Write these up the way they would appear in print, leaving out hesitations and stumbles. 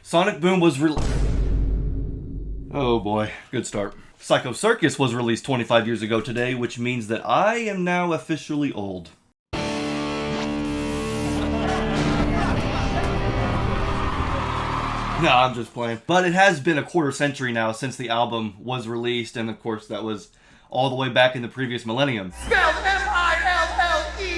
Sonic Boom was Oh boy, good start. Psycho Circus was released 25 years ago today, which means that I am now officially old. No, I'm just playing. But it has been a quarter century now since the album was released, and of course that was all the way back in the previous millennium. Spelled M-I-L-L-E-N-I-U-M,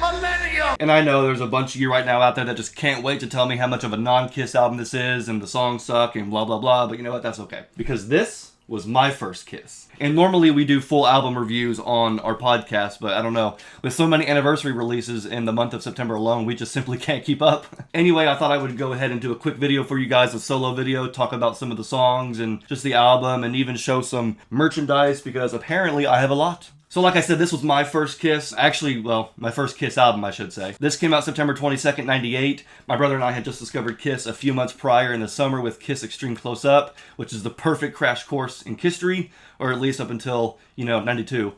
millennium! And I know there's a bunch of you right now out there that just can't wait to tell me how much of a non-Kiss album this is, and the songs suck, and blah blah blah, but you know what, that's okay. Because this was my first Kiss. And normally we do full album reviews on our podcast, but I don't know. With so many anniversary releases in the month of September alone, we just simply can't keep up. Anyway, I thought I would go ahead and do a quick video for you guys, a solo video, talk about some of the songs and just the album, and even show some merchandise, because apparently I have a lot. So like I said, this was my first Kiss. Actually, well, my first Kiss album, I should say. This came out September 22nd, 98. My brother and I had just discovered Kiss a few months prior in the summer with Kiss Extreme Close Up, which is the perfect crash course in Kisstory, or at least up until, 92.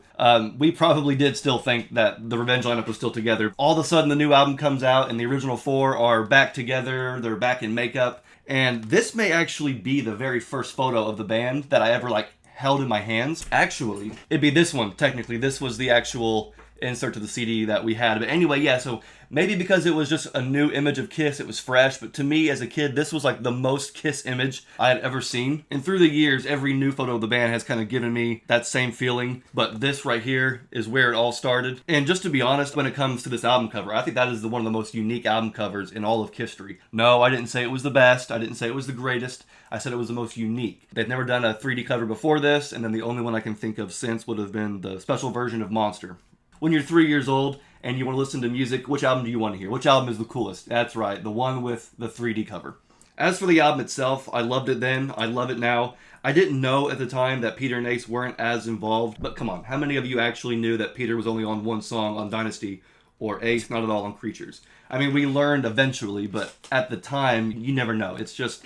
We probably did still think that the Revenge lineup was still together. All of a sudden, the new album comes out, and the original four are back together. They're back in makeup. And this may actually be the very first photo of the band that I ever, held in my hands. Actually, it'd be this one, technically. This was the actual insert to the CD that we had. But anyway, yeah, so maybe because it was just a new image of Kiss, it was fresh, but to me as a kid, this was the most Kiss image I had ever seen. And through the years, every new photo of the band has kind of given me that same feeling, but this right here is where it all started. And just to be honest, when it comes to this album cover, I think that is one of the most unique album covers in all of Kisstory. No, I didn't say it was the best, I didn't say it was the greatest, I said it was the most unique. They've never done a 3D cover before this, and then the only one I can think of since would have been the special version of Monster. When you're 3 years old and you want to listen to music, which album do you want to hear? Which album is the coolest? That's right, the one with the 3D cover. As for the album itself, I loved it then, I love it now. I didn't know at the time that Peter and Ace weren't as involved, but come on, how many of you actually knew that Peter was only on one song on Dynasty, or Ace not at all on Creatures? I mean, we learned eventually, but at the time, you never know. It's just,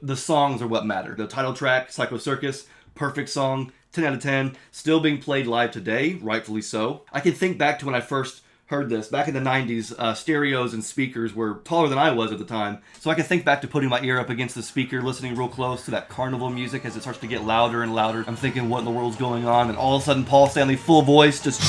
the songs are what matter. The title track, Psycho Circus, perfect song, 10 out of 10, still being played live today, rightfully so. I can think back to when I first heard this. Back in the 90s, stereos and speakers were taller than I was at the time. So I can think back to putting my ear up against the speaker, listening real close to that carnival music as it starts to get louder and louder. I'm thinking, what in the world's going on? And all of a sudden, Paul Stanley, full voice, just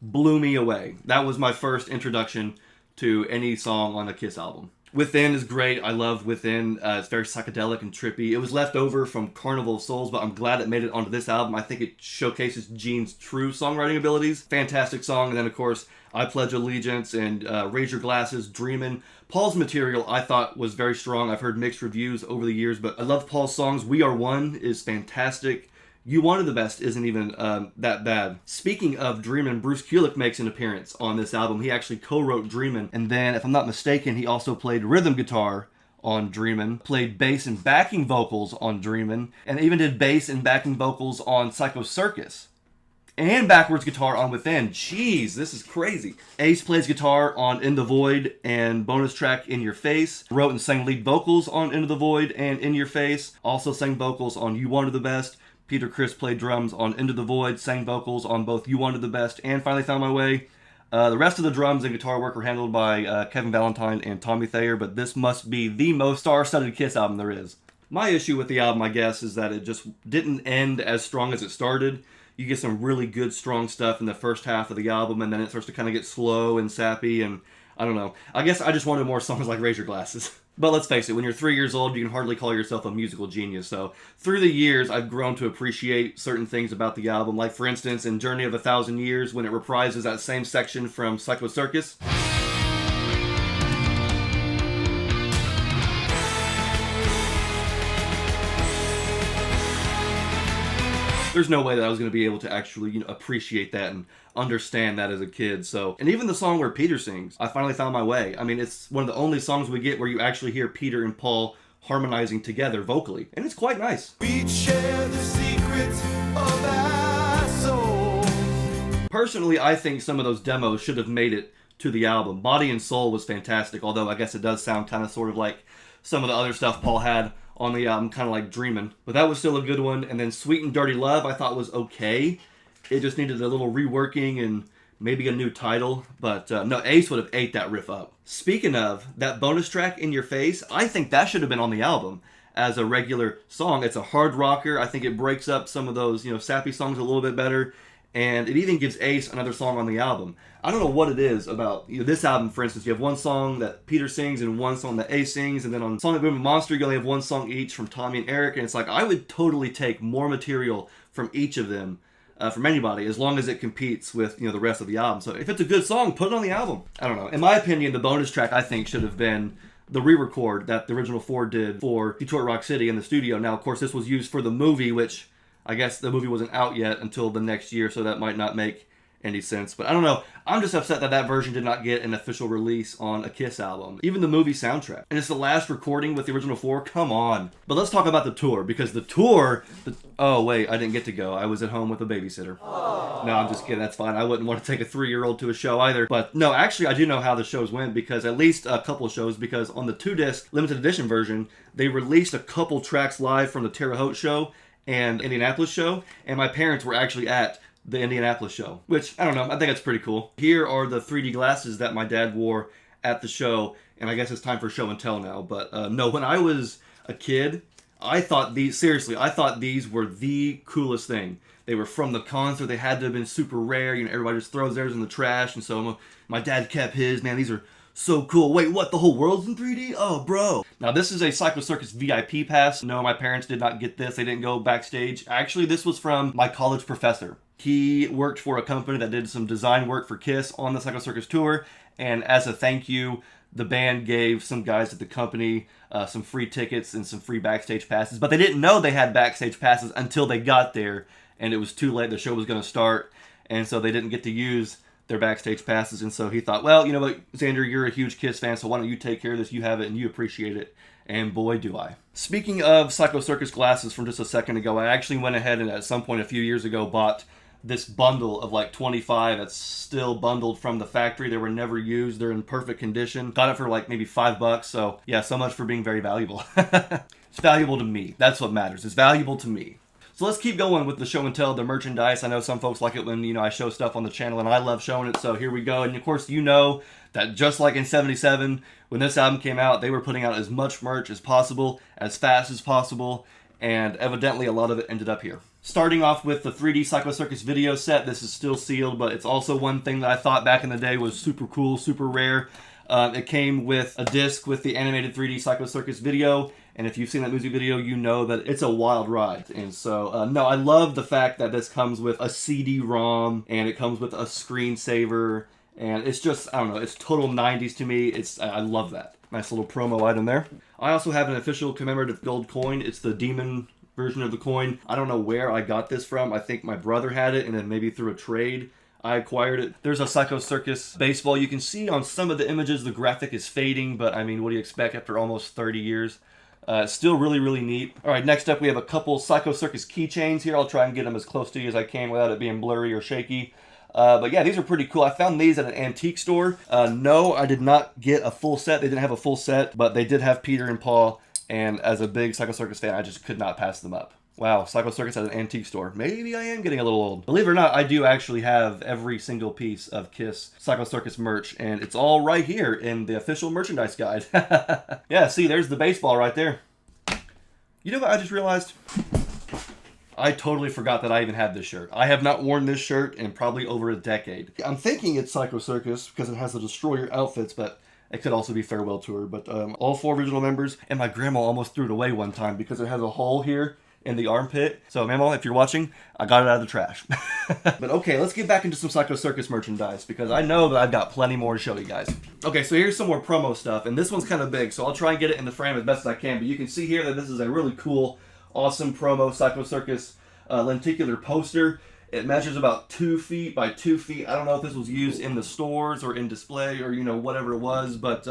blew me away. That was my first introduction to any song on a Kiss album. Within is great. I love Within. It's very psychedelic and trippy. It was left over from Carnival of Souls, but I'm glad it made it onto this album. I think it showcases Gene's true songwriting abilities. Fantastic song. And then, of course, I Pledge Allegiance and Raise Your Glasses, Dreamin'. Paul's material I thought was very strong. I've heard mixed reviews over the years, but I love Paul's songs. We Are One is fantastic. You Wanted the Best isn't even that bad. Speaking of Dreamin', Bruce Kulick makes an appearance on this album. He actually co-wrote Dreamin', and then, if I'm not mistaken, he also played rhythm guitar on Dreamin', played bass and backing vocals on Dreamin', and even did bass and backing vocals on Psycho Circus. And backwards guitar on Within. Jeez, this is crazy. Ace plays guitar on In the Void and bonus track In Your Face. Wrote and sang lead vocals on Into the Void and In Your Face. Also sang vocals on You Wanted the Best. Peter Criss played drums on Into the Void, sang vocals on both You Wanted the Best and Finally Found My Way. The rest of the drums and guitar work were handled by Kevin Valentine and Tommy Thayer, but this must be the most star-studded Kiss album there is. My issue with the album, I guess, is that it just didn't end as strong as it started. You get some really good, strong stuff in the first half of the album, and then it starts to kind of get slow and sappy, and I don't know. I guess I just wanted more songs like Raise Your Glasses. But let's face it, when you're 3 years old, you can hardly call yourself a musical genius. So through the years, I've grown to appreciate certain things about the album. Like, for instance, in Journey of a Thousand Years, when it reprises that same section from Psycho Circus. There's no way that I was going to be able to actually, appreciate that and understand that as a kid. So, and even the song where Peter sings, I Finally Found My Way. I mean, it's one of the only songs we get where you actually hear Peter and Paul harmonizing together vocally. And it's quite nice. We'd share the secrets of our soul. Personally, I think some of those demos should have made it to the album. Body and Soul was fantastic, although I guess it does sound kind of sort of like some of the other stuff Paul had on the album, kind of like Dreamin'. But that was still a good one. And then Sweet and Dirty Love I thought was okay. It just needed a little reworking and maybe a new title, but no, Ace would have ate that riff up. Speaking of, that bonus track, In Your Face, I think that should have been on the album as a regular song. It's a hard rocker. I think it breaks up some of those, sappy songs a little bit better, and it even gives Ace another song on the album. I don't know what it is about this album, for instance. You have one song that Peter sings and one song that Ace sings, and then on Sonic Boom and Monster, you only have one song each from Tommy and Eric, and it's like, I would totally take more material from each of them, from anybody, as long as it competes with the rest of the album. So if it's a good song, put it on the album. I don't know. In my opinion, the bonus track, I think, should have been the re-record that the original four did for Detroit Rock City in the studio. Now, of course, this was used for the movie, which I guess the movie wasn't out yet until the next year, so that might not make any sense. But I don't know. I'm just upset that version did not get an official release on a Kiss album. Even the movie soundtrack. And it's the last recording with the original four. Come on. But let's talk about the tour, because the tour... Oh, wait, I didn't get to go. I was at home with a babysitter. Aww. No, I'm just kidding. That's fine. I wouldn't want to take a 3-year-old to a show either. But no, actually, I do know how the shows went, because at least a couple shows, because on the 2-disc limited edition version, they released a couple tracks live from the Terre Haute show and Indianapolis show, and my parents were actually at the Indianapolis show, which, I don't know, I think it's pretty cool. Here are the 3D glasses that my dad wore at the show, and I guess it's time for show and tell now, but no, when I was a kid, I thought these were the coolest thing. They were from the concert, they had to have been super rare, everybody just throws theirs in the trash, and so my dad kept his. Man, these are so cool. Wait, what? The whole world's in 3D? Oh, bro. Now, this is a CIRCUS VIP pass. No, my parents did not get this. They didn't go backstage. Actually, this was from my college professor. He worked for a company that did some design work for Kiss on the CIRCUS tour, and as a thank you, the band gave some guys at the company some free tickets and some free backstage passes, but they didn't know they had backstage passes until they got there, and it was too late. The show was going to start, and so they didn't get to use their backstage passes, and so he thought, well, you know what, Xander, you're a huge Kiss fan, so why don't you take care of this? You have it, and you appreciate it. And boy, do I. Speaking of CIRCUS glasses from just a second ago, I actually went ahead and at some point a few years ago bought this bundle of like 25 that's still bundled from the factory. They were never used. They're in perfect condition. Got it for like maybe $5. So yeah, so much for being very valuable. It's valuable to me. That's what matters. It's valuable to me. So let's keep going with the show and tell, the merchandise. I know some folks like it when, I show stuff on the channel, and I love showing it. So here we go. And of course, that just like in 77, when this album came out, they were putting out as much merch as possible, as fast as possible. And evidently a lot of it ended up here. Starting off with the 3D CIRCUS video set. This is still sealed, but it's also one thing that I thought back in the day was super cool, super rare. It came with a disc with the animated 3D CIRCUS video, and if you've seen that music video, you know that it's a wild ride. And so, no, I love the fact that this comes with a CD-ROM, and it comes with a screensaver, and it's just, I don't know, it's total 90s to me. I love that. Nice little promo item there. I also have an official commemorative gold coin. It's the Demon version of the coin. I don't know where I got this from. I think my brother had it, and then maybe through a trade I acquired it. There's a CIRCUS baseball. You can see on some of the images the graphic is fading, but I mean, what do you expect after almost 30 years? Still really, really neat. All right, next up we have a couple CIRCUS keychains here. I'll try and get them as close to you as I can without it being blurry or shaky. But yeah, these are pretty cool. I found these at an antique store. No, I did not get a full set. They didn't have a full set, but they did have Peter and Paul. And as a big CIRCUS fan, I just could not pass them up. Wow, CIRCUS at an antique store. Maybe I am getting a little old. Believe it or not, I do actually have every single piece of Kiss CIRCUS merch, and it's all right here in the official merchandise guide. Yeah, see, there's the baseball right there. You know what I just realized? I totally forgot that I even had this shirt. I have not worn this shirt in probably over a decade. I'm thinking it's CIRCUS because it has the Destroyer outfits, but it could also be Farewell Tour. But all 4 original members, and my grandma almost threw it away one time because it has a hole here in the armpit. So, Mama, if you're watching, I got it out of the trash. But okay, let's get back into some CIRCUS merchandise because I know that I've got plenty more to show you guys. Okay, so here's some more promo stuff, and this one's kind of big, so I'll try and get it in the frame as best as I can. But you can see here that this is a really cool, awesome promo CIRCUS lenticular poster. It measures about 2 feet by 2 feet. I don't know if this was used in the stores or in display or, whatever it was, but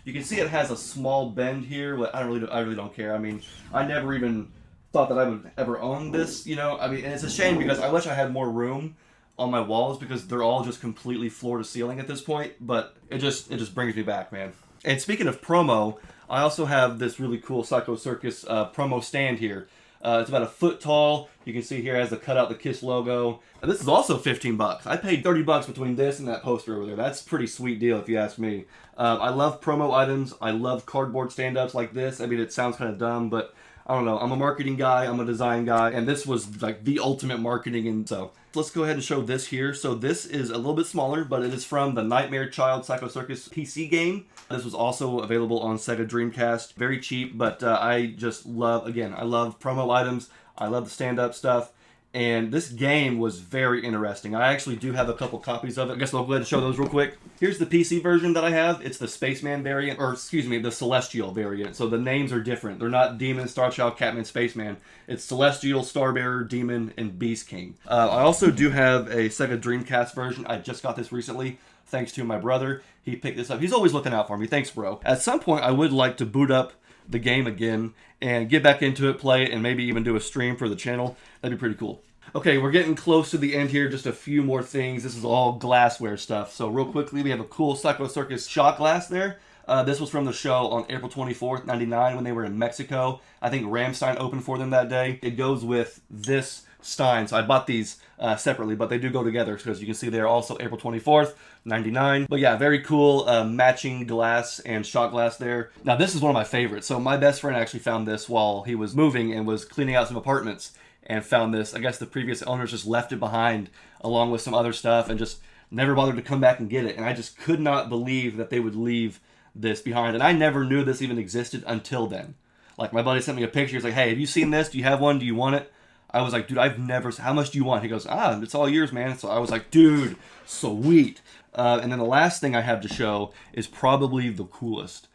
you can see it has a small bend here. But I really don't care. I mean, I never even thought that I would ever own this, I mean, and it's a shame because I wish I had more room on my walls because they're all just completely floor to ceiling at this point, but it just brings me back, man. And speaking of promo, I also have this really cool CIRCUS promo stand here. It's about a foot tall. You can see here it has the cutout, the Kiss logo. And this is also 15 bucks. I paid 30 bucks between this and that poster over there. That's a pretty sweet deal if you ask me. I love promo items. I love cardboard stand-ups like this. I mean, it sounds kind of dumb, but I don't know. I'm a marketing guy. I'm a design guy. And this was like the ultimate marketing. And so let's go ahead and show this here. So this is a little bit smaller, but it is from the Nightmare Child Psycho Circus PC game. This was also available on Sega Dreamcast. Very cheap, but I just love, again, I love promo items. I love the stand-up stuff. And this game was very interesting. I actually do have a couple copies of it. I guess I'll go ahead and show those real quick. Here's the PC version that I have. It's the Spaceman variant, or excuse me, the Celestial variant. So the names are different. They're not Demon, Star Child, Catman, Spaceman. It's Celestial, Starbearer, Demon, and Beast King. I also do have a Sega Dreamcast version. I just got this recently, thanks to my brother. He picked this up. He's always looking out for me. Thanks, bro. At some point, I would like to boot up the game again and get back into it, play it, and maybe even do a stream for the channel. That'd be pretty cool. Okay, we're getting close to the end here. Just a few more things. This is all glassware stuff. So real quickly, we have a cool Psycho Circus shot glass there. This was from the show on April 24th, 99 when they were in Mexico. I think Ramstein opened for them that day. It goes with this Stein. So I bought these separately, but they do go together because you can see they're also April 24th, 99. But yeah, very cool matching glass and shot glass there. Now this is one of my favorites. So my best friend actually found this while he was moving and was cleaning out some apartments and found this. I guess the previous owners just left it behind along with some other stuff and just never bothered to come back and get it. And I just could not believe that they would leave this behind. And I never knew this even existed until then. Like my buddy sent me a picture. He's like, hey, have you seen this? Do you have one? Do you want it? I was like, dude, I've never, how much do you want? He goes, it's all yours, man. So I was like, dude, sweet. And then the last thing I have to show is probably the coolest,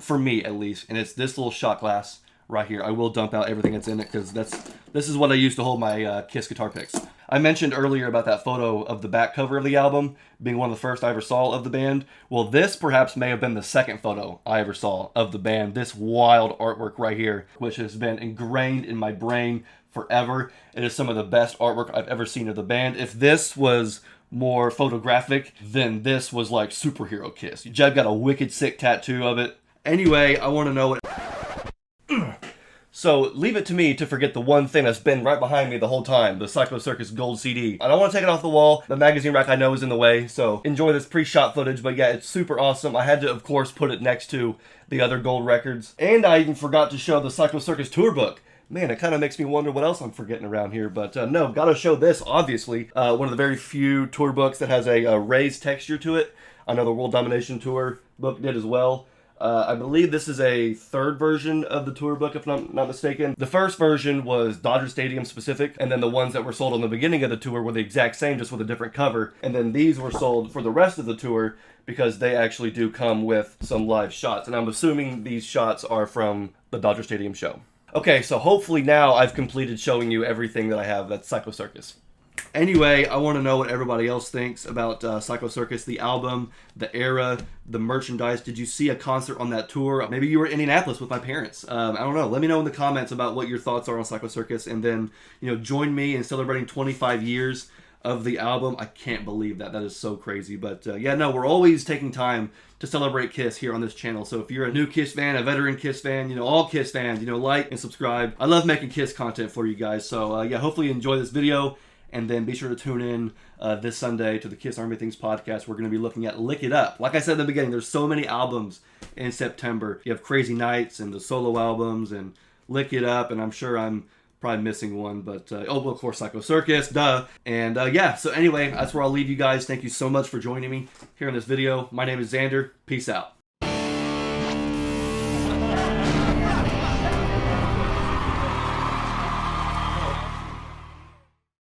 for me at least. And it's this little shot glass right here. I will dump out everything that's in it because this is what I use to hold my Kiss guitar picks. I mentioned earlier about that photo of the back cover of the album being one of the first I ever saw of the band. Well, this perhaps may have been the second photo I ever saw of the band. This wild artwork right here, which has been ingrained in my brain forever. It is some of the best artwork I've ever seen of the band. If this was more photographic, then this was like superhero Kiss. Jeb got a wicked sick tattoo of it. Anyway, I want to know what... So leave it to me to forget the one thing that's been right behind me the whole time, the Psycho Circus gold CD. I don't want to take it off the wall. The magazine rack I know is in the way, so enjoy this pre-shot footage. But yeah, it's super awesome. I had to, of course, put it next to the other gold records. And I even forgot to show the Psycho Circus tour book. Man, it kind of makes me wonder what else I'm forgetting around here. But no, gotta show this, obviously. One of the very few tour books that has a raised texture to it. I know the World Domination Tour book did as well. I believe this is a third version of the tour book, if I'm not mistaken. The first version was Dodger Stadium specific, and then the ones that were sold on the beginning of the tour were the exact same, just with a different cover. And then these were sold for the rest of the tour because they actually do come with some live shots. And I'm assuming these shots are from the Dodger Stadium show. Okay, so hopefully now I've completed showing you everything that I have that's Psycho Circus. Anyway, I want to know what everybody else thinks about Psycho Circus, the album, the era, the merchandise. Did you see a concert on that tour? Maybe you were in Indianapolis with my parents. I don't know. Let me know in the comments about what your thoughts are on Psycho Circus. And then, join me in celebrating 25 years of the album. I can't believe that. That is so crazy. But yeah, no, we're always taking time to celebrate Kiss here on this channel. So if you're a new Kiss fan, a veteran Kiss fan, all Kiss fans, like and subscribe. I love making Kiss content for you guys. So yeah, hopefully you enjoy this video. And then be sure to tune in this Sunday to the Kiss Army Things podcast. We're going to be looking at Lick It Up. Like I said in the beginning, there's so many albums in September. You have Crazy Nights and the solo albums and Lick It Up. And I'm sure I'm probably missing one. But, of course, Psycho Circus, duh. And yeah, so anyway, that's where I'll leave you guys. Thank you so much for joining me here in this video. My name is Xander. Peace out.